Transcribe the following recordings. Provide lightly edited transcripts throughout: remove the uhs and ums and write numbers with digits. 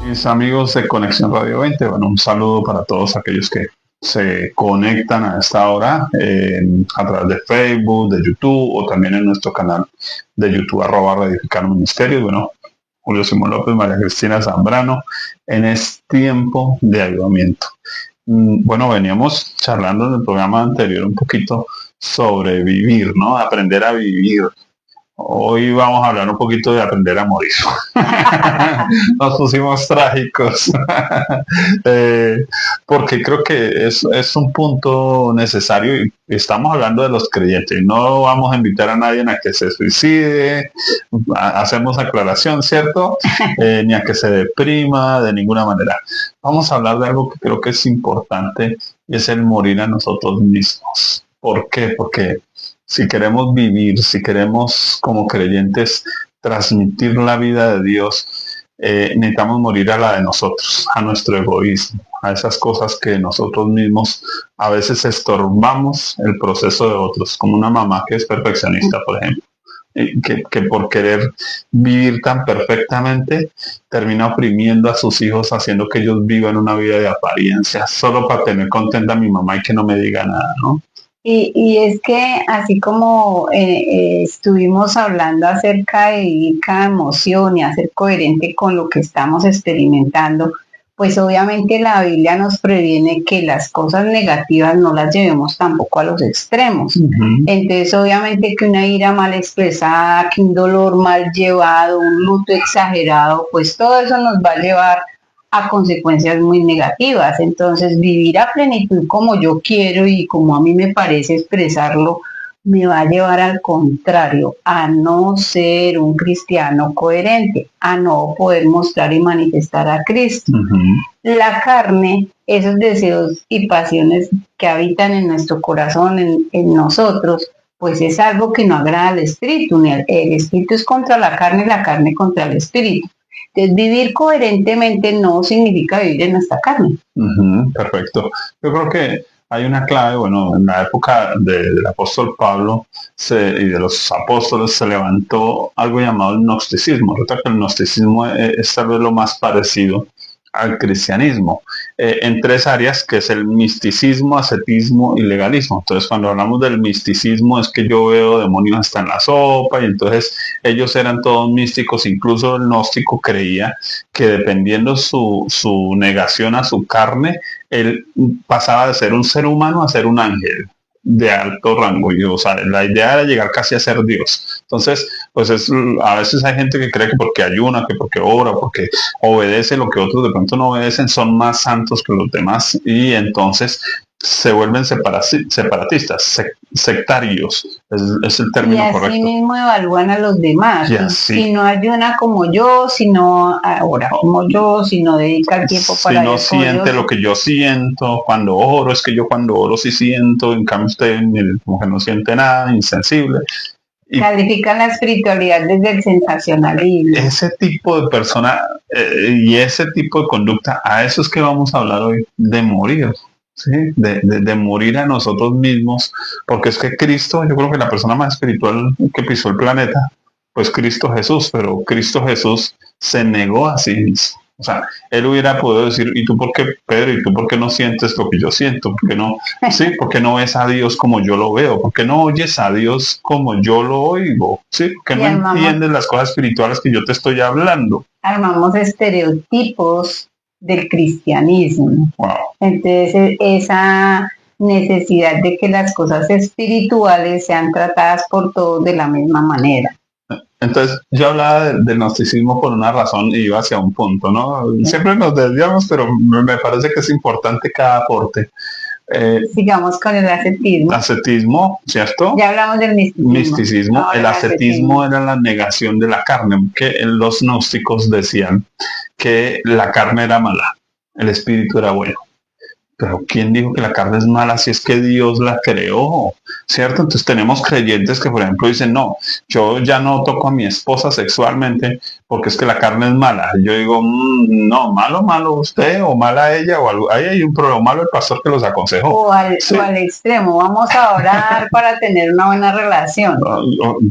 Mis amigos de Conexión Radio 20, bueno, un saludo para todos aquellos que se conectan a esta hora a través de Facebook, de YouTube o también en nuestro canal de YouTube @Reedificando Ministerios. Bueno, Julio Simón López, María Cristina Zambrano, en este tiempo de avivamiento. Bueno, veníamos charlando en el programa anterior un poquito sobre vivir, ¿no? Aprender a vivir. Hoy vamos a hablar un poquito de aprender a morir. Nos pusimos trágicos. Porque creo que es un punto necesario y estamos hablando de los creyentes. No vamos a invitar a nadie a que se suicide, hacemos aclaración, ¿cierto? Ni a que se deprima de ninguna manera. Vamos a hablar de algo que creo que es importante y es el morir a nosotros mismos. ¿Por qué? Porque si queremos vivir, si queremos como creyentes transmitir la vida de Dios, necesitamos morir a la de nosotros, a nuestro egoísmo, a esas cosas que nosotros mismos a veces estorbamos el proceso de otros, como una mamá que es perfeccionista, por ejemplo, que por querer vivir tan perfectamente termina oprimiendo a sus hijos, haciendo que ellos vivan una vida de apariencia, solo para tener contenta a mi mamá y que no me diga nada, ¿no? Y es que así como estuvimos hablando acerca de vivir cada emoción y hacer coherente con lo que estamos experimentando, pues obviamente la Biblia nos previene que las cosas negativas no las llevemos tampoco a los extremos. Entonces obviamente que una ira mal expresada, que un dolor mal llevado, un luto exagerado, pues todo eso nos va a llevar a consecuencias muy negativas. Entonces, vivir a plenitud como yo quiero y como a mí me parece expresarlo, me va a llevar al contrario, a no ser un cristiano coherente, a no poder mostrar y manifestar a Cristo. La carne, esos deseos y pasiones que habitan en nuestro corazón, en nosotros, pues es algo que no agrada al espíritu. El espíritu es contra la carne contra el espíritu. Entonces, vivir coherentemente no significa vivir en nuestra carne. Perfecto. Yo creo que hay una clave, bueno, en la época del apóstol Pablo y de los apóstoles se levantó algo llamado el gnosticismo. Resulta que el gnosticismo es tal vez lo más parecido al cristianismo, en tres áreas, que es el misticismo, ascetismo y legalismo. Entonces, cuando hablamos del misticismo es que yo veo demonios hasta en la sopa, y entonces ellos eran todos místicos. Incluso el gnóstico creía que dependiendo su negación a su carne, él pasaba de ser un ser humano a ser un ángel de alto rango, y, o sea, la idea era llegar casi a ser Dios. Entonces, pues a veces hay gente que cree que porque ayuna, que porque ora, porque obedece lo que otros de pronto no obedecen, son más santos que los demás, y entonces se vuelven separatistas, sectarios, es el término correcto. Y así mismo evalúan a los demás. Si no ayuna como yo, si no ora como yo, si no dedica el tiempo para si no siente lo que yo siento cuando oro, es que yo cuando oro sí siento, en cambio usted como que no siente nada, insensible. Y califican la espiritualidad desde el sensacionalismo. Ese tipo de persona y ese tipo de conducta, a eso es que vamos a hablar hoy, de morir. ¿Sí? De morir a nosotros mismos, porque es que Cristo, yo creo que la persona más espiritual que pisó el planeta, pues Cristo Jesús, pero Cristo Jesús se negó a sí mismo. O sea, él hubiera podido decir, ¿y tú por qué, Pedro? ¿Y tú por qué no sientes lo que yo siento? ¿Por qué no? ¿Sí? ¿Por qué no ves a Dios como yo lo veo? ¿Por qué no oyes a Dios como yo lo oigo? ¿Sí? ¿Por qué no entiendes las cosas espirituales que yo te estoy hablando? Armamos estereotipos del cristianismo. Wow. Entonces, esa necesidad de que las cosas espirituales sean tratadas por todos de la misma manera. Entonces, yo hablaba del gnosticismo por una razón y iba hacia un punto, ¿no? Siempre nos desviamos, pero me parece que es importante cada aporte. Sigamos con el ascetismo. Ascetismo, ¿cierto? Ya hablamos del misticismo. El ascetismo era la negación de la carne, que los gnósticos decían que la carne era mala, el espíritu era bueno. Pero ¿quién dijo que la carne es mala si es que Dios la creó? ¿cierto? Entonces tenemos creyentes que, por ejemplo, dicen, no, yo ya no toco a mi esposa sexualmente porque es que la carne es mala. Yo digo, no, malo usted o mala ella o algo. Ahí hay un problema, malo el pastor que los aconsejó. Sí. O al extremo, vamos a orar para tener una buena relación.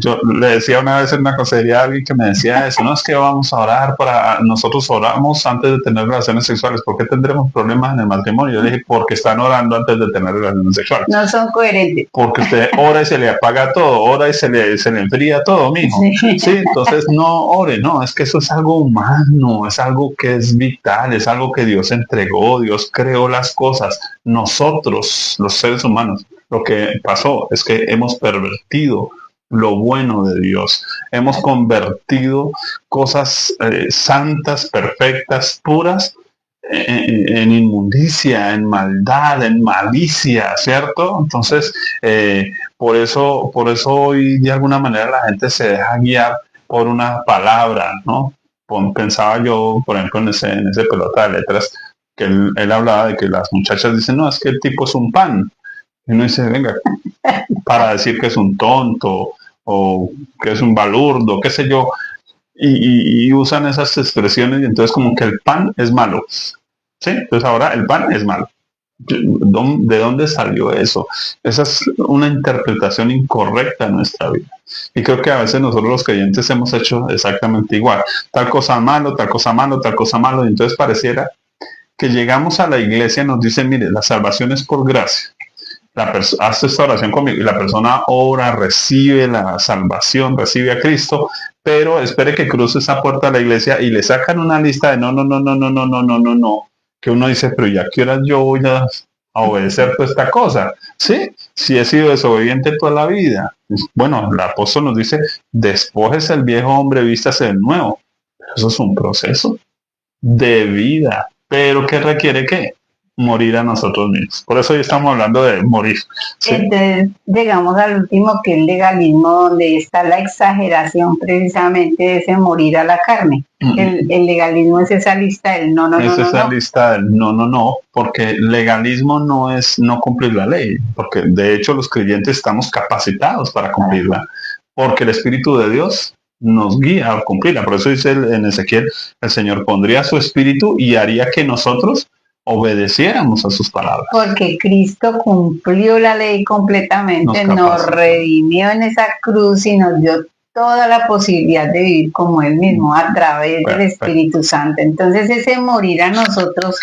Yo le decía una vez en una consejería a alguien que me decía eso, no es que vamos a orar nosotros oramos antes de tener relaciones sexuales, ¿por qué tendremos problemas en el matrimonio? Yo le dije, porque están orando antes de tener relaciones sexuales. No son coherentes. Porque usted ora y se le apaga todo, ora y se le enfría todo, mijo. Sí, entonces no ore, no, es que eso es algo humano, es algo que es vital, es algo que Dios entregó, Dios creó las cosas. Nosotros, los seres humanos, lo que pasó es que hemos pervertido lo bueno de Dios. Hemos convertido cosas santas, perfectas, puras, en inmundicia, en maldad, en malicia, ¿cierto? Entonces, por eso hoy de alguna manera la gente se deja guiar por una palabra, ¿no? Pensaba yo, por ejemplo, en ese pelota de letras, que él hablaba de que las muchachas dicen, no, es que el tipo es un pan. Y uno dice, venga, para decir que es un tonto o que es un balurdo, qué sé yo, y usan esas expresiones y entonces como que el pan es malo. ¿Sí? Entonces ahora el pan es malo. ¿De dónde salió eso? Esa es una interpretación incorrecta de nuestra vida. Y creo que a veces nosotros los creyentes hemos hecho exactamente igual. Tal cosa malo, tal cosa malo, tal cosa malo. Y entonces pareciera que llegamos a la iglesia y nos dicen, mire, la salvación es por gracia. Hace esta oración conmigo y la persona ora, recibe la salvación, recibe a Cristo, pero espere que cruce esa puerta a la iglesia y le sacan una lista de no, que uno dice, pero ya qué horas yo voy a obedecer toda esta cosa. Sí, si he sido desobediente toda la vida. Bueno, el apóstol nos dice, despojes el viejo hombre, vístase del nuevo. Pero eso es un proceso de vida, pero que requiere ¿qué? Morir a nosotros mismos. Por eso hoy estamos hablando de morir. ¿Sí? Entonces llegamos al último, que es el legalismo, donde está la exageración precisamente de ese morir a la carne. El legalismo es esa lista del no. Lista del no, porque legalismo no es no cumplir la ley, porque de hecho los creyentes estamos capacitados para cumplirla, porque el Espíritu de Dios nos guía a cumplirla. Por eso dice en Ezequiel, el Señor pondría su Espíritu y haría que nosotros obedeciéramos a sus palabras. Porque Cristo cumplió la ley completamente, nos redimió en esa cruz y nos dio toda la posibilidad de vivir como Él mismo a través del Espíritu Santo. Entonces ese morir a nosotros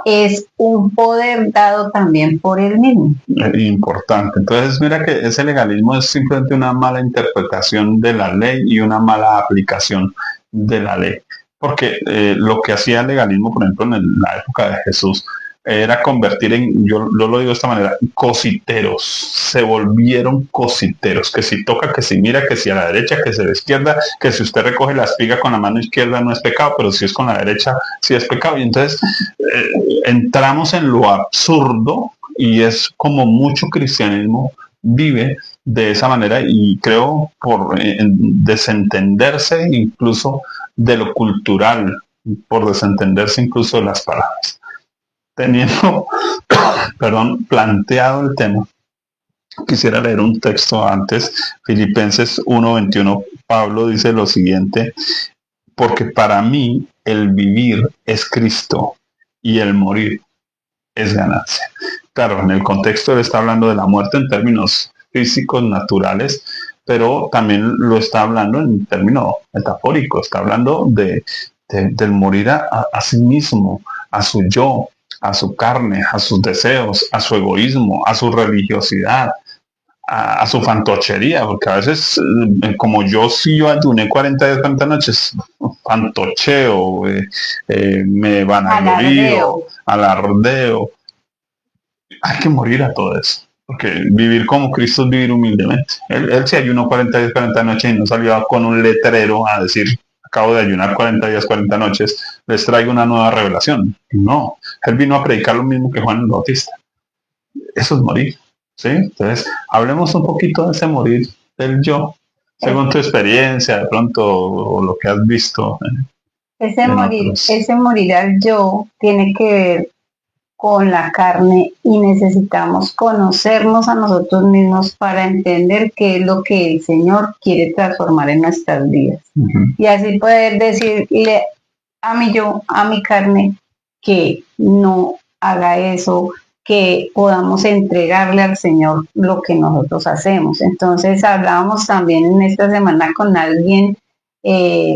es un poder dado también por Él mismo. Importante. Entonces mira que ese legalismo es simplemente una mala interpretación de la ley y una mala aplicación de la ley. Porque lo que hacía el legalismo, por ejemplo, en la época de Jesús, era convertir yo lo digo de esta manera, cositeros. Se volvieron cositeros. Que si toca, que si mira, que si a la derecha, que si a la izquierda, que si usted recoge la espiga con la mano izquierda no es pecado, pero si es con la derecha, sí es pecado. Y entonces entramos en lo absurdo y es como mucho cristianismo vive de esa manera y creo por desentenderse incluso de lo cultural, por desentenderse incluso de las palabras. Teniendo, planteado el tema, quisiera leer un texto antes, Filipenses 1:21. Pablo dice lo siguiente, porque para mí el vivir es Cristo y el morir es ganancia. Claro, en el contexto él está hablando de la muerte en términos físicos, naturales, pero también lo está hablando en términos metafóricos, está hablando del morir a sí mismo, a su yo, a su carne, a sus deseos, a su egoísmo, a su religiosidad, a su fantochería, porque a veces, como yo ayuné 40 días, 40 noches, fantocheo, me vanaglorío, alardeo. Hay que morir a todo eso. Porque vivir como Cristo es vivir humildemente. Él se ayunó 40 días, 40 noches y no salió con un letrero a decir, acabo de ayunar 40 días, 40 noches, les traigo una nueva revelación. No, él vino a predicar lo mismo que Juan el Bautista. Eso es morir. ¿Sí? Entonces, hablemos un poquito de ese morir del yo, según tu experiencia, de pronto, o lo que has visto. Ese morir al yo tiene que ver con la carne y necesitamos conocernos a nosotros mismos para entender qué es lo que el Señor quiere transformar en nuestras vidas. Y así poder decirle a mi yo, a mi carne, que no haga eso, que podamos entregarle al Señor lo que nosotros hacemos. Entonces hablábamos también en esta semana con alguien,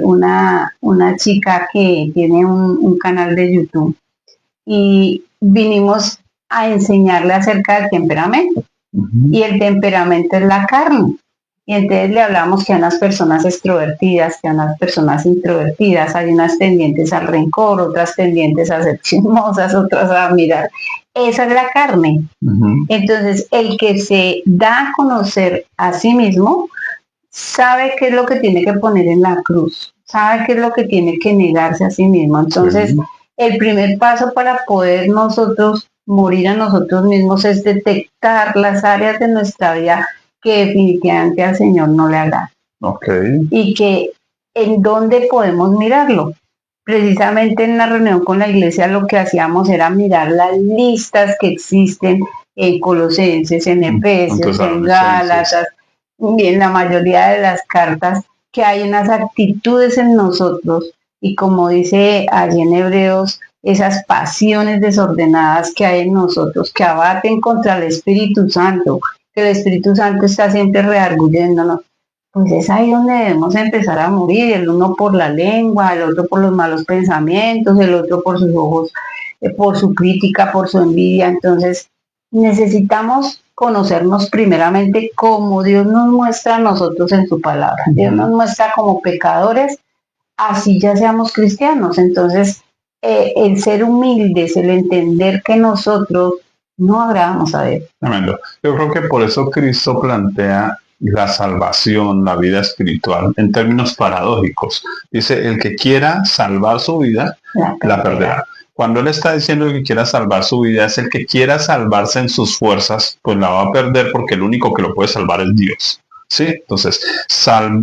una chica que tiene un canal de YouTube, y vinimos a enseñarle acerca del temperamento. Y el temperamento es la carne. Y entonces le hablamos que hay unas personas extrovertidas, que hay unas personas introvertidas, hay unas tendientes al rencor, otras tendientes a ser chismosas, otras a mirar. Esa es la carne. Entonces, el que se da a conocer a sí mismo, sabe qué es lo que tiene que poner en la cruz, sabe qué es lo que tiene que negarse a sí mismo. Entonces, el primer paso para poder nosotros morir a nosotros mismos es detectar las áreas de nuestra vida que definitivamente al Señor no le agradan. Y que en dónde podemos mirarlo. Precisamente en la reunión con la iglesia lo que hacíamos era mirar las listas que existen en Colosenses, en Efesios, en Gálatas, y en la mayoría de las cartas, que hay unas actitudes en nosotros, y como dice allí en Hebreos, esas pasiones desordenadas que hay en nosotros, que abaten contra el Espíritu Santo, que el Espíritu Santo está siempre redarguyéndonos. Pues es ahí donde debemos empezar a morir, el uno por la lengua, el otro por los malos pensamientos, el otro por sus ojos, por su crítica, por su envidia. Entonces necesitamos conocernos primeramente como Dios nos muestra a nosotros en su palabra. Dios nos muestra como pecadores, así ya seamos cristianos. Entonces el ser humildes, el entender que nosotros no agradamos a Dios. Tremendo. Yo creo que por eso Cristo plantea la salvación, la vida espiritual, en términos paradójicos. Dice, el que quiera salvar su vida, la perderá. Cuando él está diciendo el que quiera salvar su vida, es el que quiera salvarse en sus fuerzas, pues la va a perder porque el único que lo puede salvar es Dios. ¿Sí? Entonces,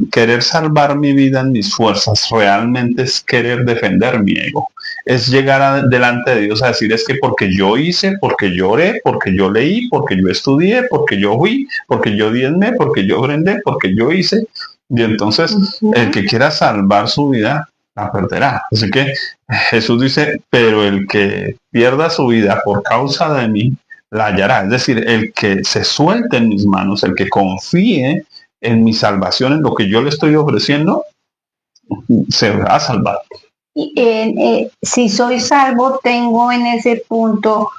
querer salvar mi vida en mis fuerzas realmente es querer defender mi ego. Es llegar delante de Dios a decir, es que porque yo hice, porque yo oré, porque yo leí, porque yo estudié, porque yo fui, porque yo diezmé, porque yo ofrendé, porque yo hice. Y entonces, el que quiera salvar su vida, la perderá. Así que Jesús dice, pero el que pierda su vida por causa de mí, la hallará. Es decir, el que se suelte en mis manos, el que confíe en mi salvación, en lo que yo le estoy ofreciendo, se va a salvar. Y si soy salvo, tengo en ese punto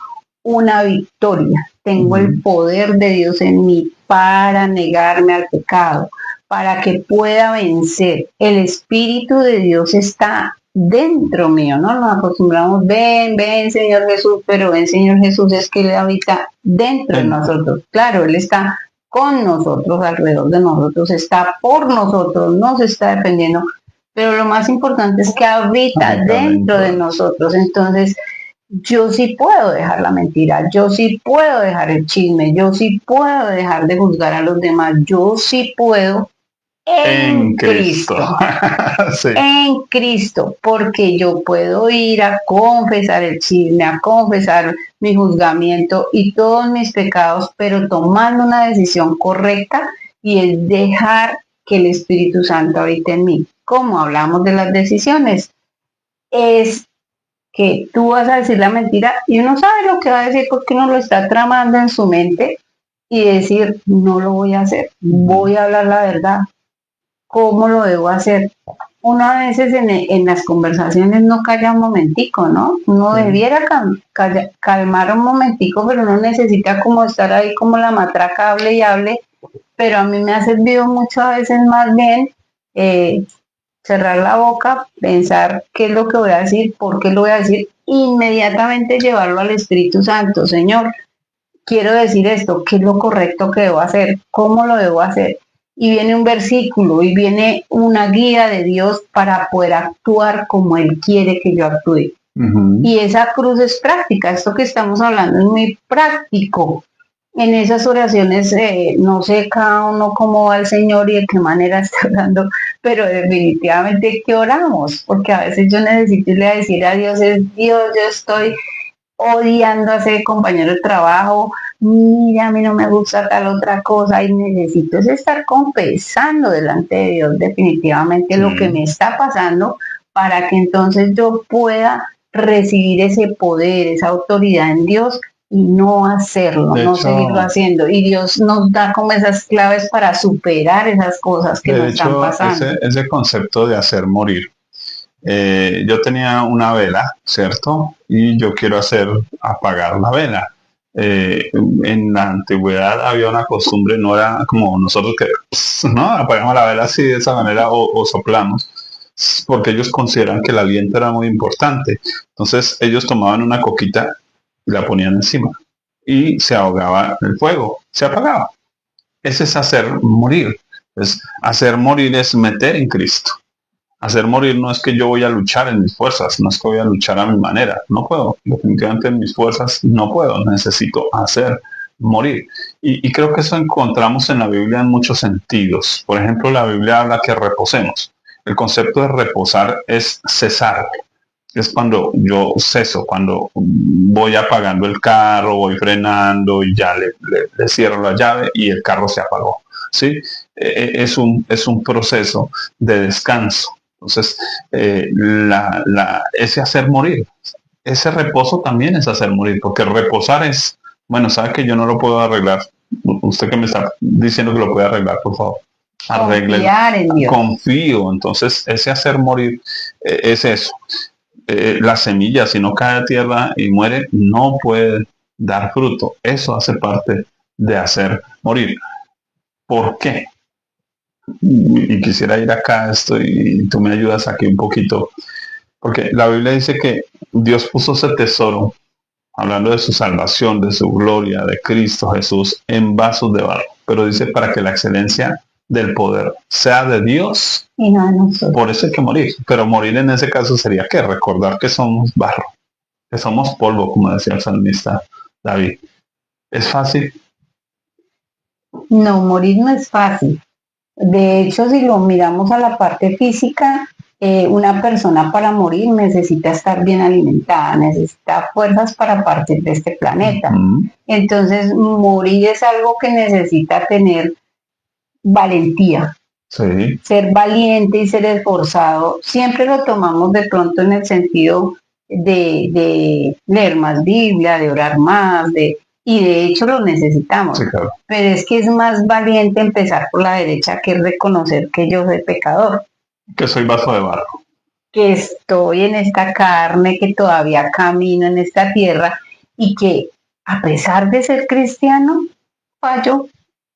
una victoria. Tengo el poder de Dios en mí para negarme al pecado, para que pueda vencer. El Espíritu de Dios está dentro mío, ¿no? Nos acostumbramos, ven, Señor Jesús, pero ven, Señor Jesús, es que Él habita dentro de nosotros. Claro, Él está con nosotros, alrededor de nosotros, está por nosotros, nos está defendiendo, pero lo más importante es que habita dentro de nosotros. Entonces, yo sí puedo dejar la mentira, yo sí puedo dejar el chisme, yo sí puedo dejar de juzgar a los demás, yo sí puedo en Cristo. Sí. En Cristo, porque yo puedo ir a confesar el chisme, a confesar mi juzgamiento y todos mis pecados, pero tomando una decisión correcta, y es dejar que el Espíritu Santo habite en mí. Como hablamos de las decisiones, es que tú vas a decir la mentira y uno sabe lo que va a decir porque uno lo está tramando en su mente, y decir, no lo voy a hacer, voy a hablar la verdad. ¿Cómo lo debo hacer? Uno a veces en las conversaciones no calla un momentico, ¿no? Uno debiera calmar un momentico, pero uno necesita como estar ahí como la matraca, hable y hable. Pero a mí me ha servido muchas veces más bien cerrar la boca, pensar qué es lo que voy a decir, por qué lo voy a decir, inmediatamente llevarlo al Espíritu Santo. Señor, quiero decir esto, ¿qué es lo correcto que debo hacer? ¿Cómo lo debo hacer? Y viene un versículo y viene una guía de Dios para poder actuar como Él quiere que yo actúe. Y esa cruz es práctica, esto que estamos hablando es muy práctico. En esas oraciones, no sé cada uno cómo va el Señor y de qué manera está orando, pero definitivamente que oramos, porque a veces yo necesito irle a decir a Dios, es Dios, yo estoy odiando a ese compañero de trabajo, mira, a mí no me gusta tal otra cosa y necesito es estar confesando delante de Dios definitivamente lo que me está pasando para que entonces yo pueda recibir ese poder, esa autoridad en Dios y no hacerlo, De no seguirlo hecho, haciendo. Y Dios nos da como esas claves para superar esas cosas que nos están pasando. ese concepto de hacer morir. Yo tenía una vela, ¿cierto? Y yo quiero hacer apagar la vela. En la antigüedad había una costumbre, no era como nosotros que, no, apagamos la vela así de esa manera o soplamos, porque ellos consideran que el aliento era muy importante. Entonces ellos tomaban una coquita y la ponían encima y se ahogaba el fuego, se apagaba. Ese es hacer morir. Es hacer morir es meter en Cristo. Hacer morir no es que yo voy a luchar en mis fuerzas, no es que voy a luchar a mi manera, no puedo, definitivamente en mis fuerzas no puedo, necesito hacer morir. Y creo que eso encontramos en la Biblia en muchos sentidos. Por ejemplo, la Biblia habla que reposemos. El concepto de reposar es cesar. Es cuando yo ceso, cuando voy apagando el carro, voy frenando y ya le cierro la llave y el carro se apagó. ¿Sí? Es un proceso de descanso. Entonces, ese hacer morir, ese reposo también es hacer morir, porque reposar es, bueno, sabe que yo no lo puedo arreglar. Usted que me está diciendo que lo puede arreglar, por favor. Arregle, Confiar en Dios. confío. Entonces, ese hacer morir es eso. La semilla, si no cae a tierra y muere, no puede dar fruto. Eso hace parte de hacer morir. ¿Por qué? Y quisiera ir acá a esto y tú me ayudas aquí un poquito, porque la Biblia dice que Dios puso ese tesoro, hablando de su salvación, de su gloria, de Cristo Jesús, en vasos de barro, pero dice para que la excelencia del poder sea de Dios, Y no de nosotros. por eso hay que morir, pero morir en ese caso sería que recordar que somos barro, que somos polvo, como decía el salmista David. ¿Es fácil? No, morir no es fácil. De hecho, si lo miramos a la parte física, una persona para morir necesita estar bien alimentada, necesita fuerzas para partir de este planeta. Entonces, morir es algo que necesita tener valentía, Sí. ser valiente y ser esforzado. Siempre lo tomamos de pronto en el sentido de leer más Biblia, de orar más, y de hecho lo necesitamos. Sí, claro. Pero es que es más valiente empezar por la derecha que reconocer que yo soy pecador. Que soy vaso de barro. Que estoy en esta carne, que todavía camino en esta tierra y que a pesar de ser cristiano, fallo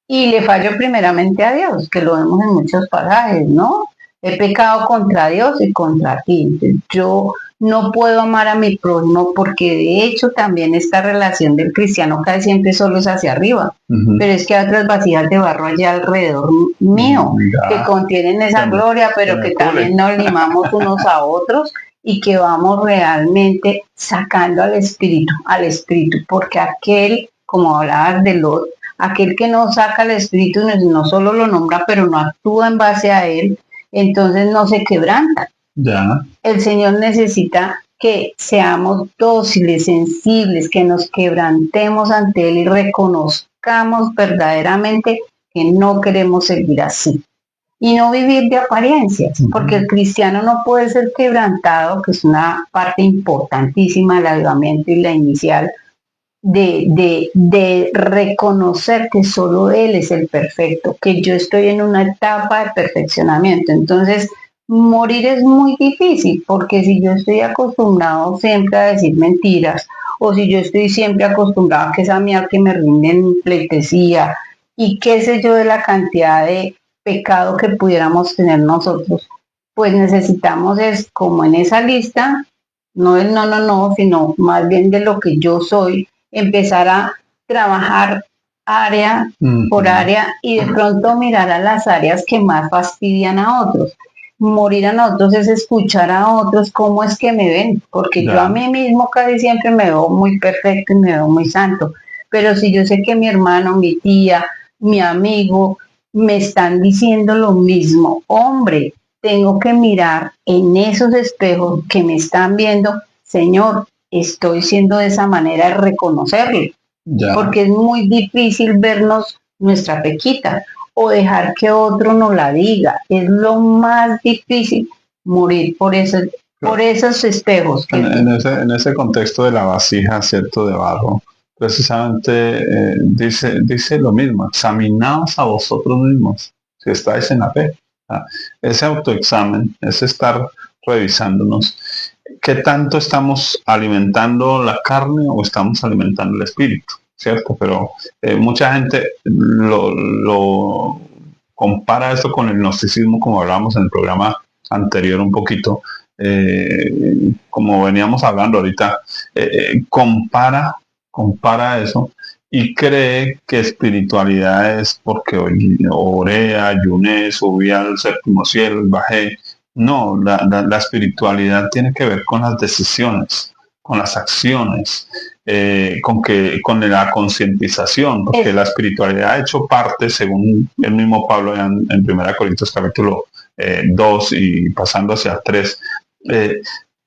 y le fallo primeramente a Dios, que lo vemos en muchos pasajes, ¿no? He pecado contra Dios y contra ti. Entonces, yo no puedo amar a mi prójimo porque de hecho también esta relación del cristiano casi siempre solo es hacia arriba, pero es que hay otras vasijas de barro allá alrededor mío que contienen esa gloria, pero que también nos limamos unos a otros y que vamos realmente sacando al espíritu, porque aquel, como hablabas de Lot, aquel que no saca al espíritu no solo lo nombra, pero no actúa en base a él, entonces no se quebranta. Ya. El Señor necesita que seamos dóciles, sensibles, que nos quebrantemos ante Él y reconozcamos verdaderamente que no queremos seguir así. Y no vivir de apariencias, porque el cristiano no puede ser quebrantado, que es una parte importantísima del avivamiento y la inicial, de reconocer que solo Él es el perfecto, que yo estoy en una etapa de perfeccionamiento. Entonces, morir es muy difícil, porque si yo estoy acostumbrado siempre a decir mentiras, o si yo estoy siempre acostumbrado a que es a mí al que me rinden pleitesía, y qué sé yo de la cantidad de pecado que pudiéramos tener nosotros, pues necesitamos es, como en esa lista, no el no, sino más bien de lo que yo soy, empezar a trabajar área por área y de pronto mirar a las áreas que más fastidian a otros. Morir a nosotros es escuchar a otros cómo es que me ven, porque yo a mí mismo casi siempre me veo muy perfecto y me veo muy santo, pero si yo sé que mi hermano, mi tía, mi amigo me están diciendo lo mismo, hombre, tengo que mirar en esos espejos que me están viendo, Señor, estoy siendo de esa manera, reconocerlo, Ya. porque es muy difícil vernos nuestra pequita o dejar que otro nos la diga. Es lo más difícil, morir por esos espejos que En ese contexto de la vasija, cierto, de barro, precisamente dice lo mismo, examinaos a vosotros mismos si estáis en la fe. Ah, ese autoexamen, ese estar revisándonos, ¿qué tanto estamos alimentando la carne o estamos alimentando el espíritu? ¿Cierto? Pero mucha gente lo compara esto con el gnosticismo, como hablábamos en el programa anterior un poquito, como veníamos hablando ahorita, compara eso y cree que espiritualidad es porque hoy oré, ayuné, subí al séptimo cielo, bajé. No, la espiritualidad tiene que ver con las decisiones, con las acciones, con la concientización, porque la espiritualidad ha hecho parte, según el mismo Pablo en 1 Corintios capítulo 2 y pasando hacia 3,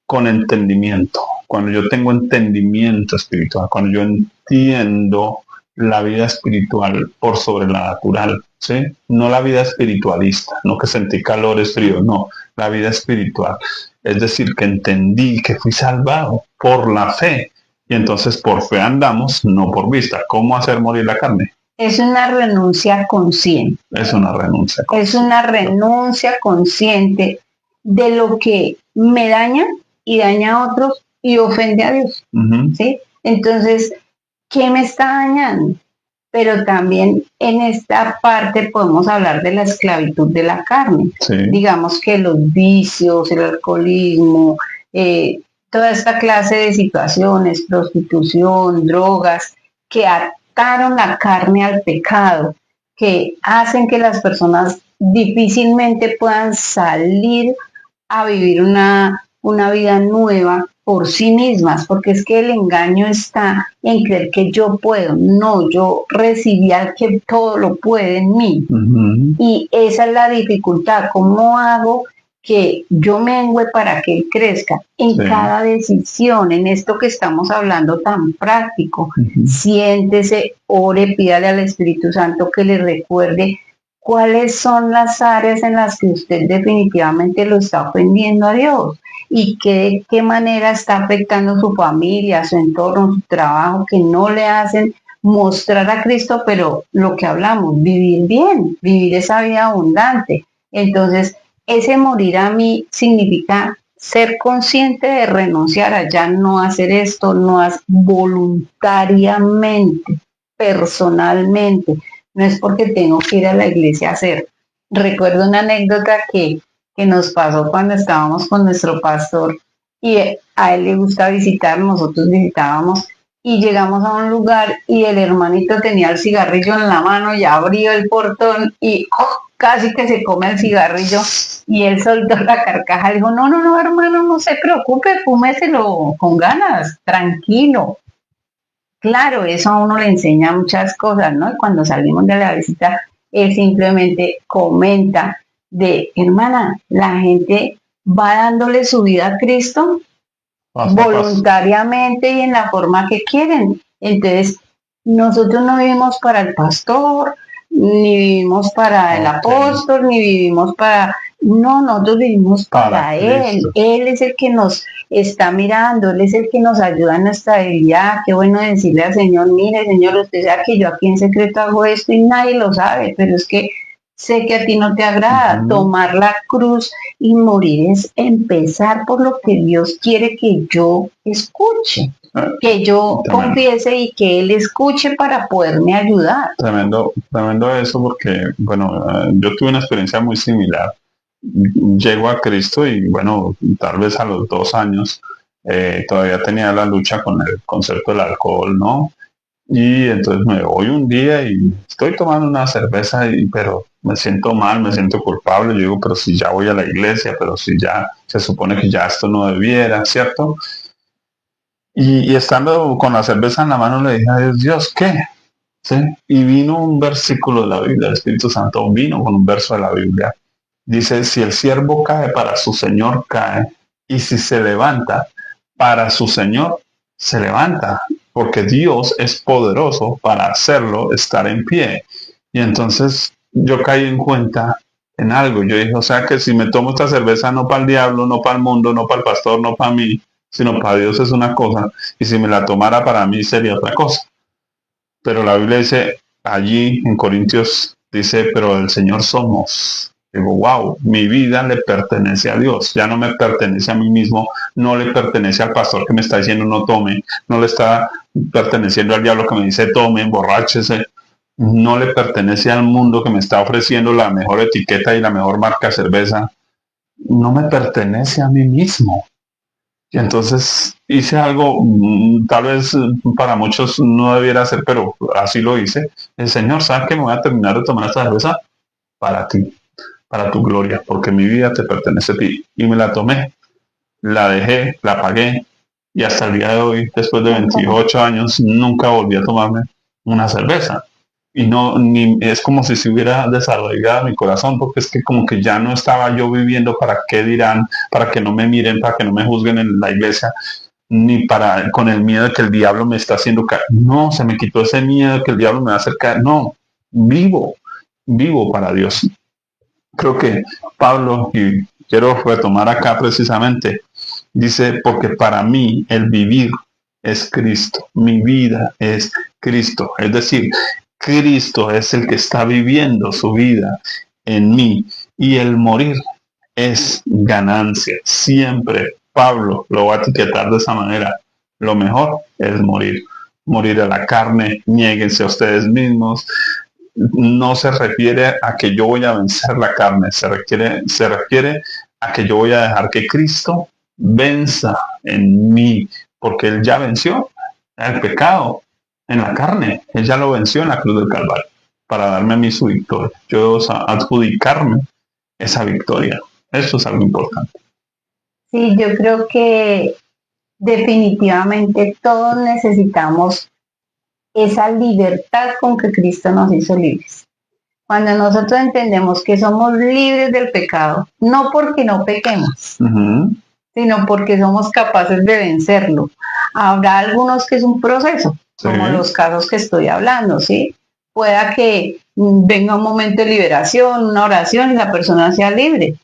con entendimiento. Cuando yo tengo entendimiento espiritual, cuando yo entiendo la vida espiritual por sobre la natural, ¿sí? No la vida espiritualista, no que sentí calores fríos, no, la vida espiritual. Es decir, que entendí que fui salvado por la fe y entonces por fe andamos, no por vista. ¿Cómo hacer morir la carne? Es una renuncia consciente. Es una renuncia consciente. Es una renuncia consciente de lo que me daña y daña a otros y ofende a Dios. ¿Sí? Entonces, ¿qué me está dañando? Pero también en esta parte podemos hablar de la esclavitud de la carne. Sí. Digamos que los vicios, el alcoholismo, toda esta clase de situaciones, prostitución, drogas, que ataron la carne al pecado, que hacen que las personas difícilmente puedan salir a vivir una vida nueva por sí mismas, porque es que el engaño está en creer que yo puedo. No, yo recibí al que todo lo puede en mí. Y esa es la dificultad. ¿Cómo hago que yo mengue para que él crezca? En cada decisión, en esto que estamos hablando tan práctico. Siéntese, ore, pídale al Espíritu Santo que le recuerde cuáles son las áreas en las que usted definitivamente lo está ofendiendo a Dios y de qué manera está afectando su familia, su entorno, su trabajo, que no le hacen mostrar a Cristo, pero lo que hablamos, vivir bien, vivir esa vida abundante. Entonces, ese morir a mí significa ser consciente de renunciar a ya no hacer esto, no hacer voluntariamente, personalmente. No es porque tengo que ir a la iglesia a hacer. Recuerdo una anécdota que nos pasó cuando estábamos con nuestro pastor y a él le gusta visitar, nosotros visitábamos y llegamos a un lugar y el hermanito tenía el cigarrillo en la mano y abrió el portón y casi que se come el cigarrillo y él soltó la carcaja, dijo, no, hermano, no se preocupe, fúmeselo con ganas, tranquilo. Claro, eso a uno le enseña muchas cosas, ¿no? Y cuando salimos de la visita, él simplemente comenta de, hermana, la gente va dándole su vida a Cristo voluntariamente y en la forma que quieren. Entonces, nosotros no vivimos para el pastor, ni vivimos para el apóstol, ni vivimos para... No, nosotros vivimos para Él. Él es el que nos está mirando, Él es el que nos ayuda en nuestra debilidad. Qué bueno decirle al Señor, mire, Señor, usted sabe que yo aquí en secreto hago esto y nadie lo sabe, pero es que sé que a ti no te agrada. Tomar la cruz y morir es empezar por lo que Dios quiere que yo escuche, que yo confiese y que Él escuche para poderme ayudar. Tremendo eso porque, bueno, yo tuve una experiencia muy similar. Llego a Cristo y, bueno, tal vez a los 2 años todavía tenía la lucha con el concepto del alcohol, ¿no? Y entonces me voy un día y estoy tomando una cerveza, pero me siento mal, me siento culpable. Yo digo, pero si ya voy a la iglesia, pero si ya se supone que ya esto no debiera, ¿cierto? Y estando con la cerveza en la mano le dije a Dios, Dios, ¿qué? ¿Sí? Y vino un versículo de la Biblia, el Espíritu Santo vino con un verso de la Biblia. Dice, si el siervo cae, para su Señor cae, y si se levanta, para su Señor se levanta, porque Dios es poderoso para hacerlo estar en pie. Y entonces yo caí en cuenta en algo. Yo dije, o sea que si me tomo esta cerveza no para el diablo, no para el mundo, no para el pastor, no para mí, sino para Dios es una cosa, y si me la tomara para mí sería otra cosa. Pero la Biblia dice allí en Corintios, dice, pero el Señor somos. Digo, wow, mi vida le pertenece a Dios, ya no me pertenece a mí mismo, no le pertenece al pastor que me está diciendo no tome, no le está perteneciendo al diablo que me dice tome, emborráchese, no le pertenece al mundo que me está ofreciendo la mejor etiqueta y la mejor marca de cerveza, no me pertenece a mí mismo. Y entonces hice algo, tal vez para muchos no debiera hacer, pero así lo hice. El Señor, ¿sabes que me voy a terminar de tomar esta cerveza? Para ti, para tu gloria, porque mi vida te pertenece a ti. Y me la tomé, la dejé, la pagué, y hasta el día de hoy, después de 28 años, nunca volví a tomarme una cerveza. Y no, ni, es como si se hubiera desarrollado mi corazón, porque es que como que ya no estaba yo viviendo para qué dirán, para que no me miren, para que no me juzguen en la iglesia, ni para con el miedo de que el diablo me está haciendo caer. No, se me quitó ese miedo de que el diablo me va a hacer caer. No, vivo, vivo para Dios. Creo que Pablo, y quiero retomar acá precisamente, dice, porque para mí el vivir es Cristo, mi vida es Cristo. Es decir, Cristo es el que está viviendo su vida en mí y el morir es ganancia. Siempre Pablo lo va a etiquetar de esa manera. Lo mejor es morir. Morir a la carne, niéguense a ustedes mismos. No se refiere a que yo voy a vencer la carne, se refiere a que yo voy a dejar que Cristo venza en mí, porque Él ya venció el pecado en la carne, Él ya lo venció en la cruz del Calvario, para darme a mí su victoria. Yo adjudicarme esa victoria. Eso es algo importante. Sí, yo creo que definitivamente todos necesitamos esa libertad con que Cristo nos hizo libres. Cuando nosotros entendemos que somos libres del pecado, no porque no pequemos, sino porque somos capaces de vencerlo. Habrá algunos que es un proceso, como los casos que estoy hablando, ¿sí? Pueda que venga un momento de liberación, una oración y la persona sea libre,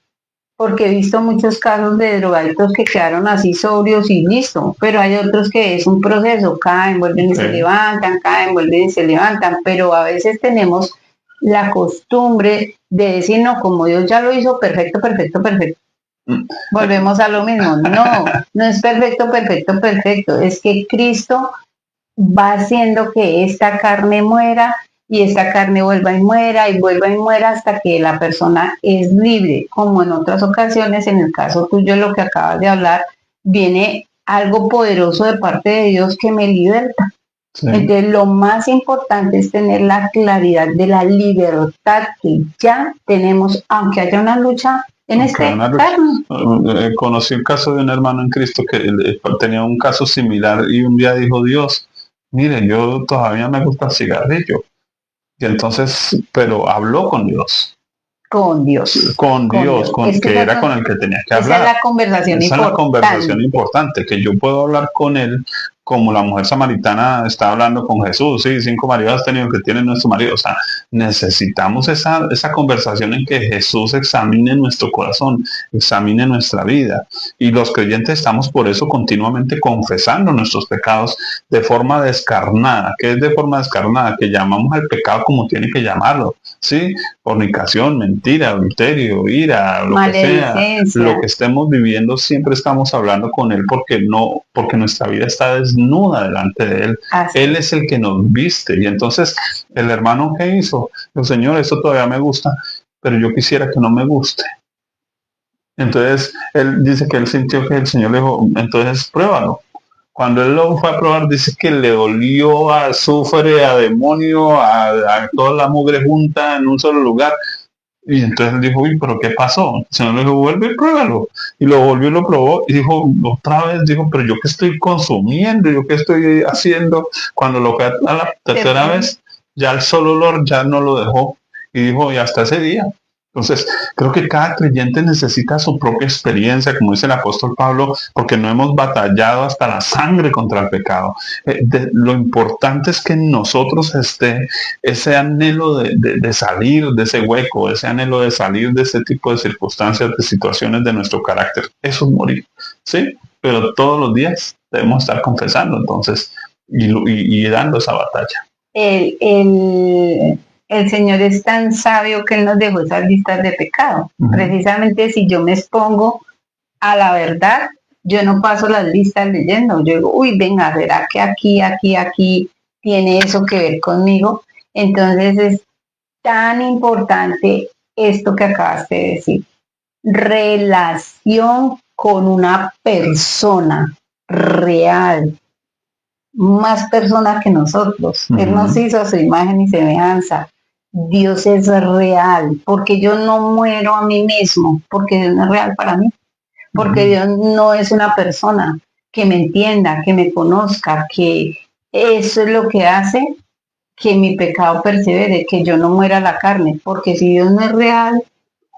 porque he visto muchos casos de drogadictos que quedaron así sobrios y listo, pero hay otros que es un proceso, caen, vuelven y se levantan, caen, vuelven y se levantan, pero a veces tenemos la costumbre de decir, no, como Dios ya lo hizo, perfecto, perfecto, perfecto. Volvemos a lo mismo, no es perfecto, perfecto, perfecto, es que Cristo va haciendo que esta carne muera y esta carne vuelva y muera hasta que la persona es libre, como en otras ocasiones, en el caso tuyo, lo que acabas de hablar, viene algo poderoso de parte de Dios que me liberta. Sí. Entonces lo más importante es tener la claridad de la libertad que ya tenemos, aunque haya una lucha en este carne. Conocí un caso de un hermano en Cristo que tenía un caso similar y un día dijo, Dios, mire, yo todavía me gusta el cigarrillo. Y entonces, pero habló con Dios. Con Dios. Con Dios, que era con el que tenía que hablar. Esa es la conversación importante. Esa es la conversación importante, que yo puedo hablar con él como la mujer samaritana está hablando con Jesús. Sí, 5 maridos has tenido, que tiene nuestro marido. O sea, necesitamos esa conversación en que Jesús examine nuestro corazón, examine nuestra vida. Y los creyentes estamos por eso continuamente confesando nuestros pecados de forma descarnada. ¿Qué es de forma descarnada? Que llamamos al pecado como tiene que llamarlo. ¿Sí? Fornicación, mentira, adulterio, ira, lo que sea, lo que estemos viviendo, siempre estamos hablando con Él porque nuestra vida está desnuda delante de Él. Así. Él es el que nos viste. Y entonces, el hermano, ¿qué hizo? Dijo, Señor, esto todavía me gusta, pero yo quisiera que no me guste. Entonces, él dice que él sintió que el Señor le dijo, entonces pruébalo. Cuando él lo fue a probar, dice que le olió a azufre, a demonio, a toda la mugre junta en un solo lugar. Y entonces él dijo, uy, pero ¿qué pasó? El Señor le dijo, vuelve y pruébalo. Y lo volvió y lo probó. Y dijo, otra vez, dijo, pero ¿yo qué estoy consumiendo? ¿Yo qué estoy haciendo? Cuando lo fue a la tercera vez, ya el solo olor ya no lo dejó. Y dijo, y hasta ese día Entonces, creo que cada creyente necesita su propia experiencia, como dice el apóstol Pablo, porque no hemos batallado hasta la sangre contra el pecado. Lo importante es que en nosotros esté ese anhelo de salir de ese hueco, ese anhelo de salir de ese tipo de circunstancias, de situaciones de nuestro carácter. Eso es morir, ¿sí? Pero todos los días debemos estar confesando, entonces, y dando esa batalla. El, el, el Señor es tan sabio que Él nos dejó esas listas de pecado. Precisamente si yo me expongo a la verdad, yo no paso las listas leyendo. Yo digo, uy, venga, ¿será que aquí tiene eso que ver conmigo? Entonces es tan importante esto que acabaste de decir. Relación con una persona real, más persona que nosotros. Él nos hizo a su imagen y semejanza. Dios es real, porque yo no muero a mí mismo, porque Dios no es real para mí, porque Dios no es una persona que me entienda, que me conozca, que eso es lo que hace que mi pecado persevere, que yo no muera a la carne, porque si Dios no es real,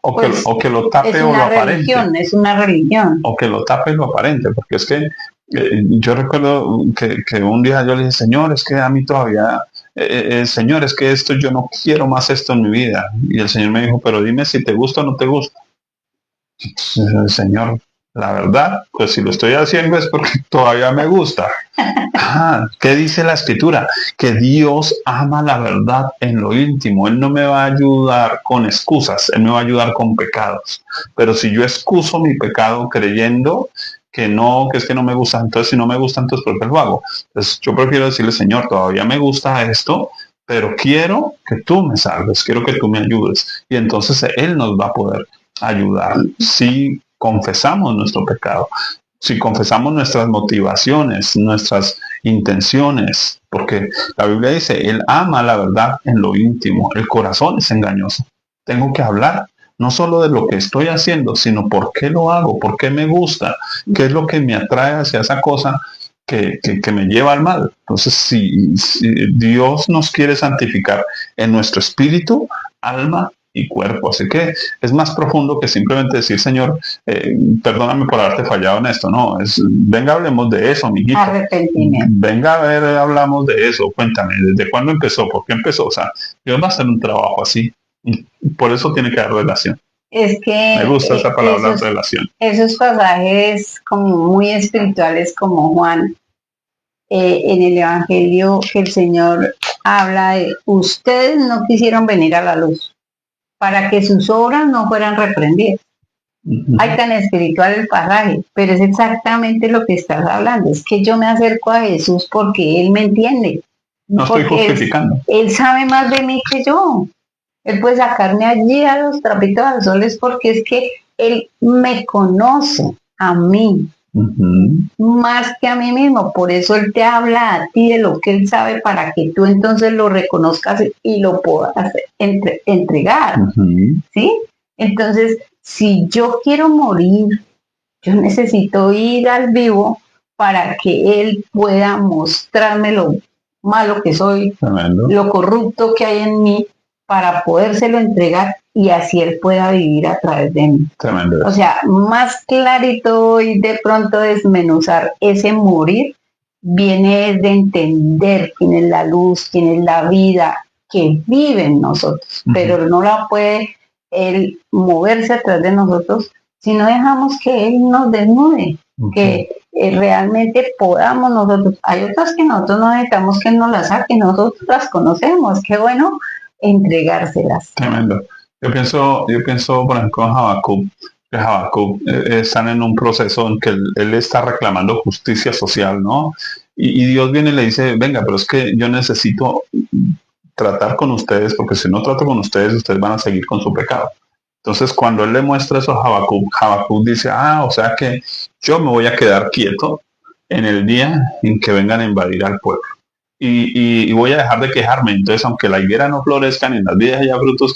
pues o que lo tape o lo aparente. Es una religión. O que lo tape lo aparente, porque es que yo recuerdo que un día yo le dije, Señor, es que a mí todavía, Señor, es que esto, yo no quiero más esto en mi vida. Y el Señor me dijo, pero dime si te gusta o no te gusta. Señor, la verdad, pues si lo estoy haciendo es porque todavía me gusta. ¿Qué dice la Escritura? Que Dios ama la verdad en lo íntimo. Él no me va a ayudar con excusas, Él me va a ayudar con pecados. Pero si yo excuso mi pecado creyendo que no, que es que no me gusta, entonces si no me gusta, entonces ¿por qué lo hago? Entonces yo prefiero decirle, Señor, todavía me gusta esto, pero quiero que tú me salves, quiero que tú me ayudes. Y entonces Él nos va a poder ayudar si confesamos nuestro pecado, si confesamos nuestras motivaciones, nuestras intenciones, porque la Biblia dice, Él ama la verdad en lo íntimo, el corazón es engañoso. Tengo que hablar no solo de lo que estoy haciendo, sino por qué lo hago, por qué me gusta, qué es lo que me atrae hacia esa cosa que me lleva al mal. Entonces, si Dios nos quiere santificar en nuestro espíritu, alma y cuerpo. Así que es más profundo que simplemente decir, Señor, perdóname por haberte fallado en esto. No, venga, hablemos de eso, mijito. Arrepentimiento. Venga, a ver, hablamos de eso. Cuéntame, ¿desde cuándo empezó? ¿Por qué empezó? O sea, Dios va a hacer un trabajo así. Y por eso tiene que haber relación. Es que me gusta esa palabra, relación. Esos pasajes como muy espirituales como Juan, en el Evangelio, que el Señor habla de, ustedes no quisieron venir a la luz para que sus obras no fueran reprendidas. Hay tan espiritual el pasaje, pero es exactamente lo que estás hablando. Es que yo me acerco a Jesús porque Él me entiende. No estoy justificando. Él sabe más de mí que yo. Él puede sacarme allí a los trapitos al sol, es porque es que Él me conoce a mí, más que a mí mismo. Por eso Él te habla a ti de lo que Él sabe para que tú entonces lo reconozcas y lo puedas entregar. ¿Sí? Entonces, si yo quiero morir, yo necesito ir al vivo para que Él pueda mostrarme lo malo que soy, tremendo, lo corrupto que hay en mí, para podérselo entregar y así Él pueda vivir a través de mí. Tremendo. O sea, más clarito y de pronto desmenuzar ese morir viene de entender quién es la luz, quién es la vida que vive en nosotros, pero no la puede Él moverse a través de nosotros si no dejamos que Él nos desnude, que realmente podamos nosotros. Hay otras que nosotros no necesitamos que Él nos las saque, nosotros las conocemos, qué bueno entregárselas. Tremendo. Yo pienso, por ejemplo, en Habacuc, que Habacuc están en un proceso en que él está reclamando justicia social, ¿no? Y Dios viene y le dice, venga, pero es que yo necesito tratar con ustedes, porque si no trato con ustedes, ustedes van a seguir con su pecado. Entonces, cuando él le muestra eso a Habacuc dice, o sea que yo me voy a quedar quieto en el día en que vengan a invadir al pueblo. Y voy a dejar de quejarme. Entonces, aunque la higuera no florezca ni en las vides haya frutos,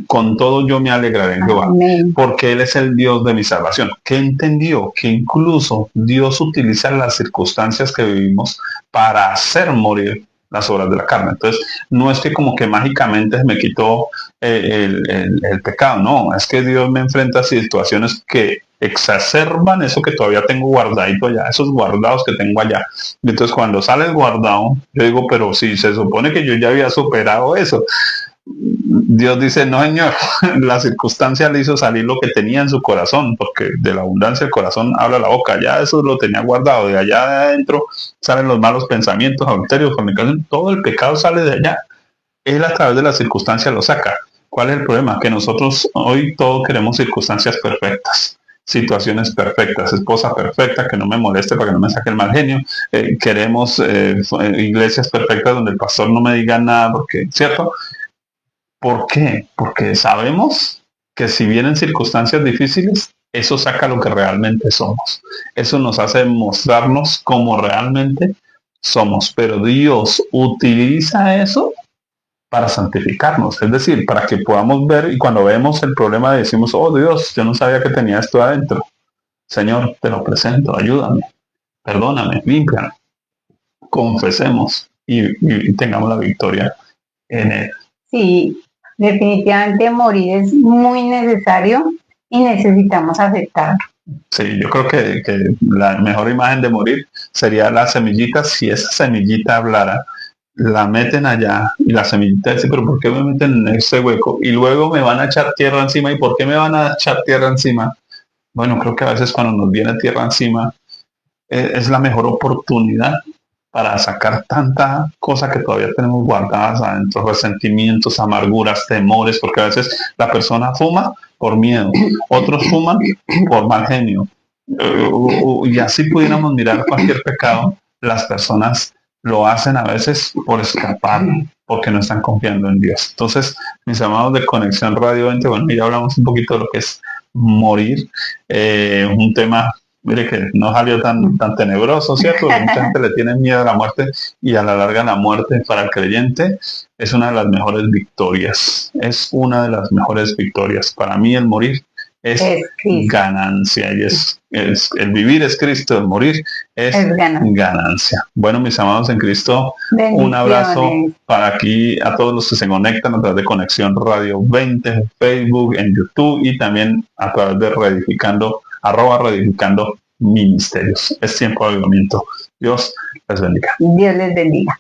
con todo yo me alegraré en Jehová, porque Él es el Dios de mi salvación. Que entendió que incluso Dios utiliza las circunstancias que vivimos para hacer morir las obras de la carne. Entonces, no es que como que mágicamente se me quitó el pecado, no, es que Dios me enfrenta a situaciones que exacerban eso que todavía tengo guardadito allá, esos guardados que tengo allá. Y entonces cuando sale el guardado, yo digo, pero si se supone que yo ya había superado eso, Dios dice, no señor, la circunstancia le hizo salir lo que tenía en su corazón, porque de la abundancia del corazón habla la boca, ya eso lo tenía guardado, de allá de adentro salen los malos pensamientos, adulterios, fornicación, todo el pecado sale de allá. Él a través de la circunstancia lo saca. ¿Cuál es el problema? Que nosotros hoy todos queremos circunstancias perfectas, situaciones perfectas, esposa perfecta, que no me moleste para que no me saque el mal genio. Queremos iglesias perfectas donde el pastor no me diga nada, porque, ¿cierto? ¿Por qué? Porque sabemos que si vienen circunstancias difíciles, eso saca lo que realmente somos. Eso nos hace mostrarnos como realmente somos. Pero Dios utiliza eso para santificarnos, es decir, para que podamos ver y cuando vemos el problema decimos, oh Dios, yo no sabía que tenía esto adentro. Señor, te lo presento, ayúdame, perdóname, límpiame, confesemos y tengamos la victoria en él. Sí, definitivamente morir es muy necesario y necesitamos aceptarlo. Sí, yo creo que la mejor imagen de morir sería la semillita, si esa semillita hablara, la meten allá y la semillita dice, pero ¿por qué me meten en ese hueco? Y luego me van a echar tierra encima. ¿Y por qué me van a echar tierra encima? Bueno, creo que a veces cuando nos viene tierra encima es la mejor oportunidad para sacar tanta cosa que todavía tenemos guardadas adentro, resentimientos, amarguras, temores, porque a veces la persona fuma por miedo, otros fuman por mal genio. Y así pudiéramos mirar cualquier pecado, las personas lo hacen a veces por escapar, porque no están confiando en Dios. Entonces, mis amados de Conexión Radio 20, bueno, ya hablamos un poquito de lo que es morir, un tema, mire que no salió tan tenebroso, ¿cierto? Mucha gente le tiene miedo a la muerte y a la larga la muerte para el creyente es una de las mejores victorias, es una de las mejores victorias. Para mí el morir es ganancia y es el vivir es Cristo, el morir es ganancia. Bueno, mis amados en Cristo, un abrazo para aquí a todos los que se conectan a través de Conexión Radio 20, en Facebook, en YouTube y también a través de Reedificando, @Reedificando Ministerios. Es tiempo de avivamiento. Dios les bendiga. Dios les bendiga.